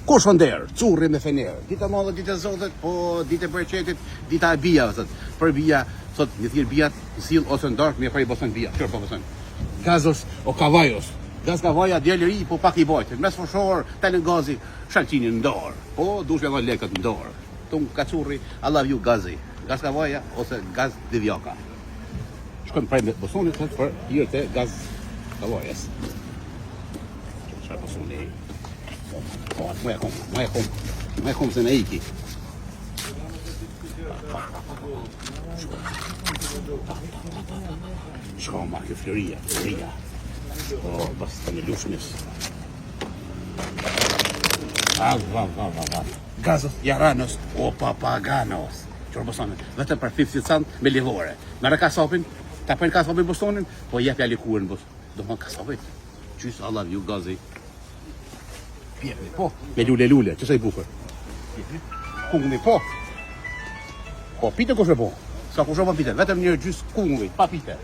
Kush nder, curri me fener. Dita e madhe, dita e Zotit, po dita e bereqetit, dita e bijave thot. Për bija, thot, një thirr bijat, sill ose ndark, më prej boson bija. Çfarë po boson? Gazos o kavajos. Gaz kavaja djalë i ri, po pak i bajtë. Mes fushor, talën gazi, shalqinin në dorë. Po duhet me lekët në dorë. Tung kacurri, I love you gazi. Gaz kavaja ose gaz divjaka. Shkojmë prej me bosonit thot për hirët e gaz kavajas. Çfarë bosoni? Po, më e kom se në iki. Shko ma kjo floria. O, bas të një lushnis. Gazos jaranos o papaganos. Qërë bosonin, vetëm për 50 cent me livore. Me rë kasapin, ta përnë kasapin bosonin, po jep ja likurin bos. Do më kasapit. Qys Allah ju gazi. Pjevni, po. Me lule, që sa i bukur. Kungni, po. Po, pite kush e po. Ska kush e po pite, vetëm një gjys kungni, pa pite.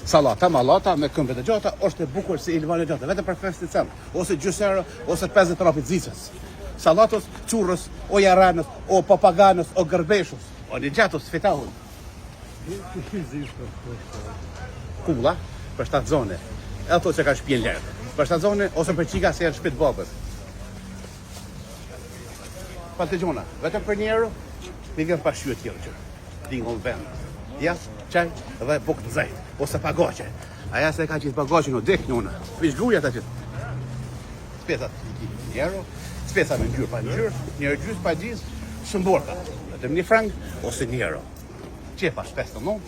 Salata, malata, me këmbët e gjata, është e bukur si ilvan e gjata, vetëm për 50 cent, ose gjysero, ose 50 rapit zicës. Salatos, qurrës, o jaranës, o papaganës, o gërbeshës, o një gjatos, fetahun. Kulla, për 7 zone, e ato që ka shpjen lërë. Për 7 zone, ose për qika se janë shpit babës. Palte gjona, vetëm për njerë, mi vjen pa shyet tjërë që, dingon vend. Ja, qaj, dhe buk të zajt, ose pagaqe. Aja se ka qitë pagaqe në dik njona, vish gruja ta qitë. Spesat, njerë, spesa me ngjyrë pa ngjyrë, njerë gjys pa gjys, shëmborka. Vetëm një frang, ose njerë. Qepa shpes të non,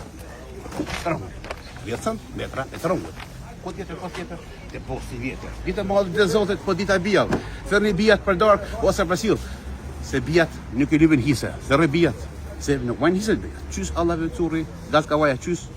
rëngut. 10 metra e të rëngut. Ko tjetër, të posti vjetër. Dita madhë dhe Zotit, po dita bijave. Thërni bijat për dark, ose për sill. Se bijat nuk i lypin hise, thërni bijat. Se nuk majnë hisën bijat. Qys Allah vë curri, gaz kavaja qys.